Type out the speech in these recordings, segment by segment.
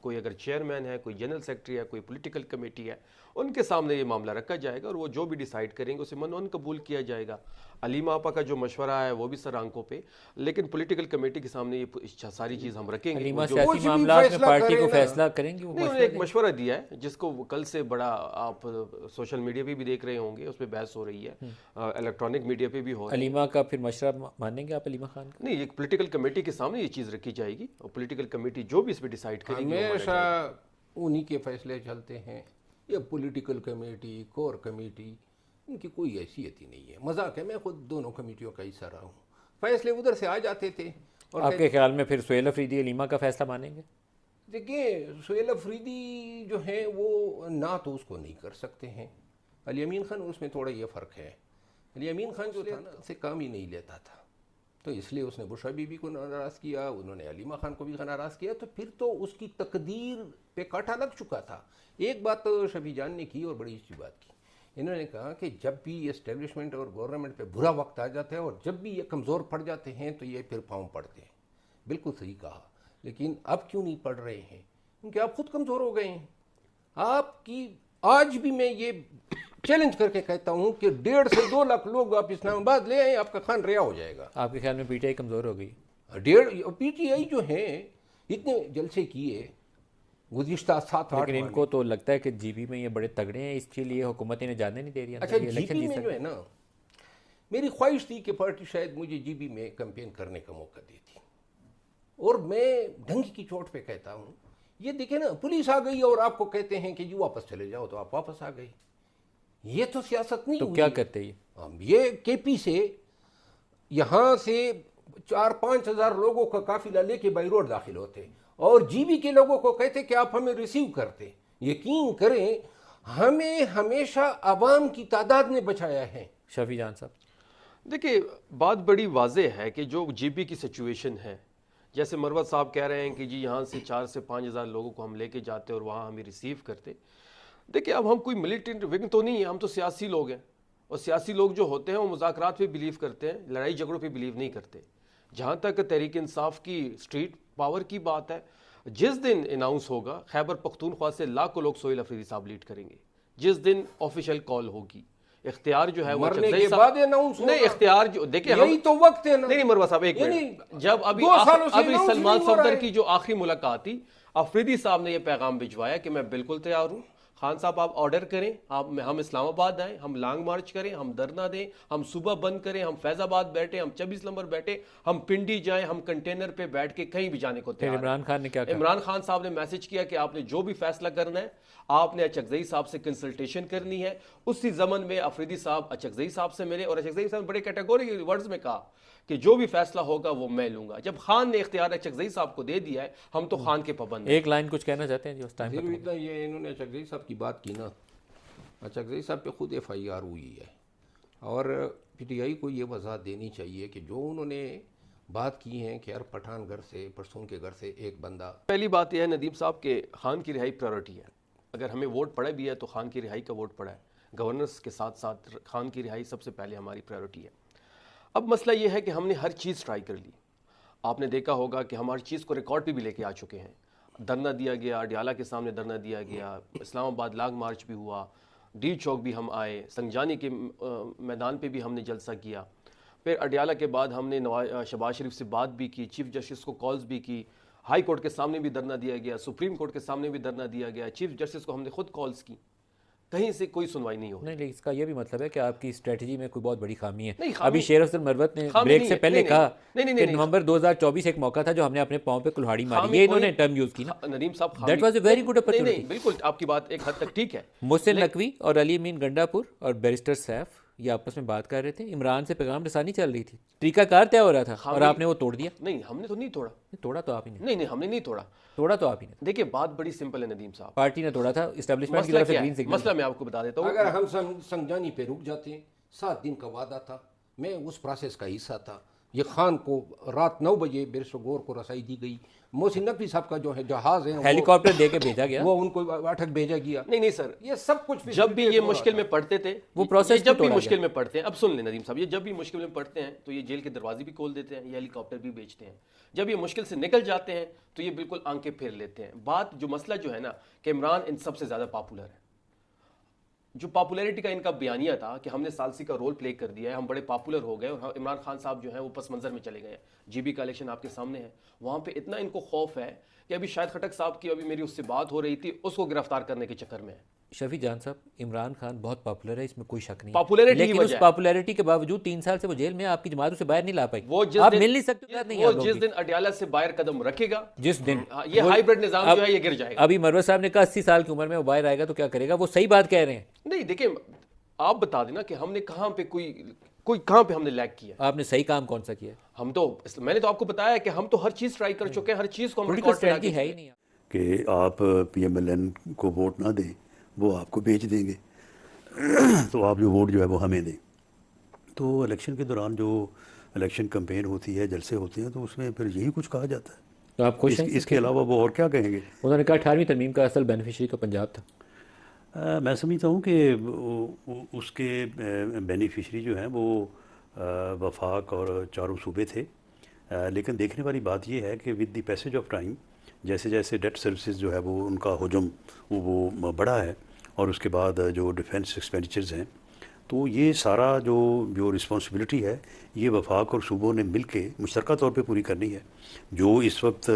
کوئی اگر چیئرمین ہے, کوئی جنرل سیکرٹری ہے, کوئی پولیٹیکل کمیٹی ہے, ان کے سامنے یہ معاملہ رکھا جائے گا اور وہ جو بھی ڈیسائیڈ کریں گے اسے منون قبول کیا جائے گا. علیمہ آپا کا جو مشورہ ہے وہ بھی سر آنکھوں پہ, لیکن پولیٹیکل کمیٹی کے سامنے یہ ساری چیز ہم رکھیں گے. علیمہ سیاسی معاملات میں پارٹی کو فیصلہ کریں گے. انہوں نے ایک مشورہ دیا ہے جس کو کل سے بڑا آپ سوشل میڈیا پہ بھی دیکھ رہے ہوں گے, اس پہ بحث ہو رہی ہے, الیکٹرانک میڈیا پہ بھی ہو رہی ہے. علیمہ کا پھر مشورہ مانیں گے آپ علیمہ خان کا؟ نہیں, ایک پولیٹیکل کمیٹی کے سامنے یہ چیز رکھی جائے گی اور پولیٹیکل کمیٹی جو بھی اس پہ ڈیسائیڈ کرے گی ہمیشہ انہی کے فیصلے چلتے ہیں. یہ پولیٹیکل کمیٹی, کور کمیٹی, ان کی کوئی حیثیت ہی نہیں ہے. مذاق ہے, میں خود دونوں کمیٹیوں کا حصہ رہا ہوں. فیصلے ادھر سے آ جاتے تھے. اور آپ کے خیال میں پھر سہیل افریدی علیمہ کا فیصلہ مانیں گے؟ دیکھیں, سہیل افریدی جو ہیں وہ نہ تو اس کو نہیں کر سکتے ہیں. علی امین خان اس میں تھوڑا یہ فرق ہے. علی امین خان جو تھا نا سے کام ہی نہیں لیتا تھا, تو اس لیے اس نے بشرا بی بی کو ناراض کیا, انہوں نے علیمہ خان کو بھی ناراض کیا, تو پھر تو اس کی تقدیر پہ کانٹا لگ چکا تھا. ایک بات تو شفیع جان نے کی اور بڑی اچھی بات کی. انہوں نے کہا کہ جب بھی یہ اسٹیبلشمنٹ اور گورنمنٹ پہ برا وقت آ جاتا ہے اور جب بھی یہ کمزور پڑ جاتے ہیں تو یہ پھر پاؤں پڑتے ہیں. بالکل صحیح کہا. لیکن اب کیوں نہیں پڑھ رہے ہیں؟ کیونکہ آپ خود کمزور ہو گئے ہیں. آپ کی آج بھی میں یہ چیلنج کر کے کہتا ہوں کہ 1.5 سے 2 لاکھ لوگ آپ اسلام آباد لے آئیں, آپ کا خان ریا ہو جائے گا. آپ کے خیال میں پی ٹی آئی کمزور ہو گئی؟ پی ٹی آئی جو ہیں اتنے جلسے کیے گزشتہ 7-8. لیکن ان کو تو لگتا ہے کہ جی بی میں یہ بڑے تگڑے ہیں, اس کے لیے حکومت انہیں جانے نہیں دے رہی. اچھا, جی بی میں جو ہے نا, میری خواہش تھی کہ پارٹی شاید مجھے جی بی میں کیمپین کرنے کا موقع دیتی, اور میں ڈھنگ کی چوٹ پہ کہتا ہوں, یہ دیکھیں نا, پولیس آ گئی اور آپ کو کہتے ہیں کہ جی واپس چلے جاؤ, تو آپ واپس آ گئی. یہ تو سیاست نہیں. تو کیا کرتے یہ کے پی سے یہاں سے 4-5 ہزار لوگوں کا قافلہ لے کے بائی روڈ داخل ہوتے اور جی بی کے لوگوں کو کہتے کہ آپ ہمیں ریسیو کرتے. یقین کریں, ہمیں ہمیشہ عوام کی تعداد نے بچایا ہے. شفیع جان صاحب دیکھیں, بات بڑی واضح ہے کہ جو جی بی کی سچویشن ہے, جیسے مروت صاحب کہہ رہے ہیں کہ جی یہاں سے 4 سے 5 ہزار لوگوں کو ہم لے کے جاتے اور وہاں ہمیں ریسیو کرتے. دیکھیں, اب ہم کوئی ملیٹنٹ ونگ تو نہیں ہیں, ہم تو سیاسی لوگ ہیں, اور سیاسی لوگ جو ہوتے ہیں وہ مذاکرات پہ بلیو کرتے ہیں, لڑائی جھگڑوں پہ بلیو نہیں کرتے. جہاں تک تحریک انصاف کی اسٹریٹ پاور کی بات ہے, جس دن اناؤنس ہوگا خیبر پختونخوا سے لاکھوں لوگ سہیل افریدی صاحب لیڈ کریں گے. جس دن آفیشیل کال ہوگی, اختیار جو ہے وہ مرنے کے بعد اناؤنس ہوگا. نہیں, اختیار جو دیکھیں, یہی تو وقت ہے نا. نہیں مروہ صاحب, ایک منٹ, جب ابھی سلمان صفدر کی جو آخری ملاقات تھی, افریدی صاحب نے یہ پیغام بھجوایا کہ میں بالکل تیار ہوں, خان صاحب آپ آرڈر کریں, ہم اسلام آباد آئیں, ہم لانگ مارچ کریں, ہم دھرنا دیں, ہم صبح بند کریں, ہم فیض آباد بیٹھیں, ہم 24 نمبر بیٹھیں, ہم پنڈی جائیں, ہم کنٹینر پہ بیٹھ کے کہیں بھی جانے کو تیار ہیں. عمران خان نے کیا کہا؟ عمران خان صاحب نے میسج کیا کہ آپ نے جو بھی فیصلہ کرنا ہے آپ نے اچکزئی صاحب سے کنسلٹیشن کرنی ہے. اسی زمن میں افریدی صاحب اچکزئی صاحب سے ملے اور اچکزئی صاحب نے بڑے کیٹیگوری ورڈز میں کہا کہ جو بھی فیصلہ ہوگا وہ میں لوں گا. جب خان نے اختیار اچکزئی صاحب کو دے دیا ہے, ہم تو خان کے پابند ہیں. ایک لائن کچھ کہنا چاہتے ہیں جو اس ٹائم اتنا یہ انہوں نے اچکزئی صاحب کی بات کی نا, اچکزئی صاحب پہ خود ایف آئی آر ہوئی ہے, اور پی ٹی آئی کو یہ وضاحت دینی چاہیے کہ جو انہوں نے بات کی ہیں کہ یار پٹھان گھر سے, پرسوں کے گھر سے ایک بندہ. پہلی بات یہ ہے ندیم صاحب کہ خان کی رہائی پرائیورٹی ہے. اگر ہمیں ووٹ پڑا بھی ہے تو خان کی رہائی کا ووٹ پڑا ہے. گورننس کے ساتھ ساتھ خان کی رہائی سب سے پہلے ہماری پرائیورٹی ہے. اب مسئلہ یہ ہے کہ ہم نے ہر چیز ٹرائی کر لی. آپ نے دیکھا ہوگا کہ ہم ہر چیز کو ریکارڈ پہ بھی لے کے آ چکے ہیں. دھرنا دیا گیا, اڈیالہ کے سامنے دھرنا دیا گیا, اسلام آباد لانگ مارچ بھی ہوا, ڈی چوک بھی ہم آئے, سنجانی کے میدان پہ بھی ہم نے جلسہ کیا. پھر اڈیالہ کے بعد ہم نے شہباز شریف سے بات بھی کی, چیف جسٹس کو کالز بھی کی, ہائی کورٹ کے سامنے بھی دھرنا دیا گیا, سپریم کورٹ کے سامنے بھی دھرنا دیا گیا, چیف جسٹس کو ہم نے خود کالز کی, کہیں سے کوئی سنوائی نہیں ہو. نہیں, اس کا یہ بھی مطلب ہے کہ آپ کی اسٹریٹجی میں کوئی بہت بڑی خامی ہے. ابھی شیر افضل مروت نے بریک سے پہلے کہا کہ نومبر 2024 ایک موقع تھا جو ہم نے اپنے پاؤں پہ کلہاڑی ماری. یہ انہوں نے ٹرم یوز کی نا. ندیم صاحب, that was a very good opportunity. نہیں, بالکل آپ کی بات ایک حد تک ٹھیک ہے. محسن نقوی اور علی امین گنڈاپور اور بیرسٹر سیف یہ آپس میں بات کر رہے تھے, عمران سے پیغام رسانی چل رہی تھی, طریقہ کار طے ہو رہا تھا, اور آپ نے وہ توڑ دیا. نہیں, ہم نے تو نہیں توڑا. توڑا تو آپ ہی نے. نہیں, ہم نے نہیں توڑا. توڑا تو آپ ہی نے. دیکھیں, بات بڑی سمپل ہے ندیم صاحب, پارٹی نے توڑا تھا, اسٹیبلشمنٹ کی طرف سے گرین سگنل. مسئلہ میں آپ کو بتا دیتا ہوں. اگر ہم سنجانی پہ رک جاتے ہیں, 7 دن کا وعدہ تھا, میں اس پروسیس کا حصہ تھا, یہ خان کو رات 9 بجے بیرسٹر غور کو رسائی دی گئی. محسن نقوی صاحب کا جو ہے جہاز ہے ہیلی کاپٹر دے کے بھیجا گیا, وہ ان کو اٹک بھیجا گیا. نہیں سر, یہ سب کچھ جب بھی یہ مشکل میں پڑتے تھے وہ پروسیس جب بھی مشکل میں پڑتے ہیں, اب سن لیں ندیم صاحب, یہ جب بھی مشکل میں پڑتے ہیں تو یہ جیل کے دروازے بھی کھول دیتے ہیں, یہ ہیلی کاپٹر بھی بیچتے ہیں. جب یہ مشکل سے نکل جاتے ہیں تو یہ بالکل آنکھیں پھیر لیتے ہیں. بات جو مسئلہ جو ہے نا کہ عمران ان سب سے زیادہ پاپولر ہے. جو پاپولیرٹی کا ان کا بیانیہ تھا کہ ہم نے ثالثی کا رول پلے کر دیا ہے, ہم بڑے پاپولر ہو گئے, اور عمران خان صاحب جو ہیں وہ پس منظر میں چلے گئے ہیں. جی بی کا الیکشن آپ کے سامنے ہے, وہاں پہ اتنا ان کو خوف ہے کہ ابھی شاہد خٹک صاحب کی ابھی میری اس سے بات ہو رہی تھی, اس کو گرفتار کرنے کے چکر میں ہے. شفیع جان صاحب, عمران خان بہت پاپولر ہے, اس میں کوئی شک نہیں, پاپولیرٹی لیکن اس پاپولیرٹی کے باوجود 3 سال سے وہ جیل میں, آپ کی جماعت اسے باہر نہیں لا پائی. آپ مل نہیں سکتے, وہ جس دن اڈیالہ سے باہر قدم رکھے گا, جس دن یہ ہائیبرڈ نظام جو ہے یہ گر جائے گا. ابھی مروت صاحب نے کہا 80 سال کی عمر میں وہ باہر آئے گا تو کیا کرے گا, وہ صحیح بات کہہ رہے ہیں. نہیں دیکھیں, آپ بتا دینا کہ ہم نے کہاں پہ کوئی کہاں پہ ہم نے لیک کیا. آپ نے صحیح کام کون سا کیا؟ ہم تو, میں نے تو آپ کو بتایا کہ ہم تو ہر چیز ٹرائی کر چکے ہیں, ہر چیز کو ہم ریکارڈ ہے ہی نہیں کہ آپ پی ایم ایل این کو ووٹ نہ دیں, وہ آپ کو بیچ دیں گے, تو آپ جو ووٹ جو ہے وہ ہمیں دیں. تو الیکشن کے دوران جو الیکشن کمپین ہوتی ہے, جلسے ہوتے ہیں, تو اس میں پھر یہی کچھ کہا جاتا ہے. تو آپ خوش ہیں اس کے علاوہ وہ اور کیا کہیں گے؟ انہوں نے کہا 18ویں ترمیم کا اصل بینیفیشری تو پنجاب تھا. میں سمجھتا ہوں کہ اس کے بینیفیشری جو ہیں وہ وفاق اور چاروں صوبے تھے, لیکن دیکھنے والی بات یہ ہے کہ with the passage of time جیسے جیسے ڈیٹ سروسز جو ہے وہ ان کا حجم وہ بڑھا ہے, اور اس کے بعد جو ڈیفینس ایکسپینڈیچرز ہیں, تو یہ سارا جو رسپانسبلٹی ہے یہ وفاق اور صوبوں نے مل کے مشترکہ طور پہ پوری کرنی ہے. جو اس وقت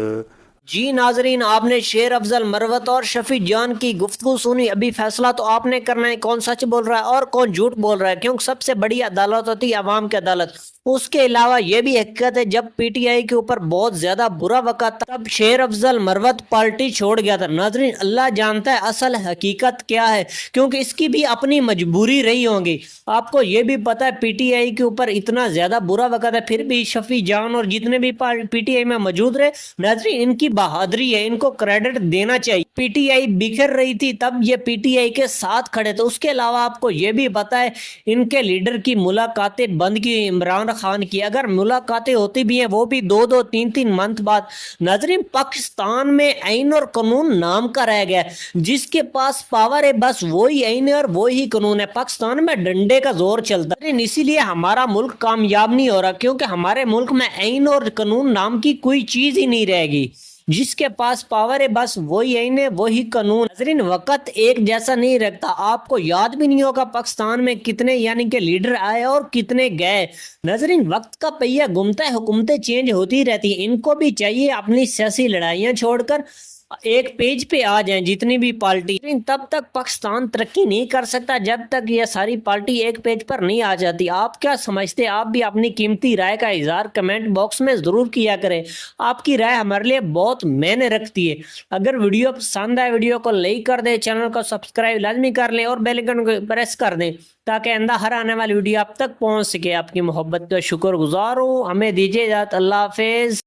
جی ناظرین, آپ نے شیر افضل مروت اور شفیع جان کی گفتگو سنی. ابھی فیصلہ تو آپ نے کرنا ہے کون سچ بول رہا ہے اور کون جھوٹ بول رہا ہے, کیونکہ سب سے بڑی عدالت ہوتی ہے عوام کی عدالت. اس کے علاوہ یہ بھی حقیقت ہے جب پی ٹی آئی کے اوپر بہت زیادہ برا وقت تھا تب شیر افضل مروت پارٹی چھوڑ گیا تھا. ناظرین, اللہ جانتا ہے اصل حقیقت کیا ہے, کیونکہ اس کی بھی اپنی مجبوری رہی ہوں گی. آپ کو یہ بھی پتا ہے پی ٹی آئی کے اوپر اتنا زیادہ برا وقت ہے, پھر بھی شفیع جان اور جتنے بھی پی ٹی آئی میں موجود رہے. ناظرین, ان کی بہادری ہے, ان کو کریڈٹ دینا چاہیے. پی ٹی آئی بکھر رہی تھی تب یہ پی ٹی آئی کے ساتھ کھڑے تھے. اس کے علاوہ آپ کو یہ بھی پتا ہے ان کے لیڈر کی ملاقاتیں بند کی عمران خان کی, اگر ملاقاتیں ہوتی بھی ہیں وہ بھی 2-2 3-3 منتھ بعد. ناظرین, پاکستان میں آئین اور قانون نام کا رہ گیا, جس کے پاس پاور ہے بس وہی آئین ہے اور وہی قانون ہے. پاکستان میں ڈنڈے کا زور چلتا ہے, اسی لیے ہمارا ملک کامیاب نہیں ہو رہا, کیونکہ ہمارے ملک میں آئین اور قانون نام کی کوئی چیز ہی نہیں رہے گی. جس کے پاس پاور ہے بس وہی آئین ہے وہی قانون. ناظرین, وقت ایک جیسا نہیں رکھتا. آپ کو یاد بھی نہیں ہوگا پاکستان میں کتنے یعنی کہ لیڈر آئے اور کتنے گئے. ناظرین, وقت کا پہیہ گھومتا ہے, حکومتیں چینج ہوتی رہتی ہیں. ان کو بھی چاہیے اپنی سیاسی لڑائیاں چھوڑ کر ایک پیج پہ آ جائیں جتنی بھی پارٹی. تب تک پاکستان ترقی نہیں کر سکتا جب تک یہ ساری پارٹی ایک پیج پر نہیں آ جاتی. آپ کیا سمجھتے؟ آپ بھی اپنی قیمتی رائے کا اظہار کمنٹ باکس میں ضرور کیا کریں. آپ کی رائے ہمارے لیے بہت معنی رکھتی ہے. اگر ویڈیو پسند آئے ویڈیو کو لائک کر دیں, چینل کو سبسکرائب لازمی کر لیں اور بیل آئیکن کو پریس کر دیں تاکہ آئندہ ہر آنے والی ویڈیو آپ تک پہنچ سکے. آپ کی محبت کا شکر گزار ہوں. ہمیں دیجیے اجازت. اللہ حافظ.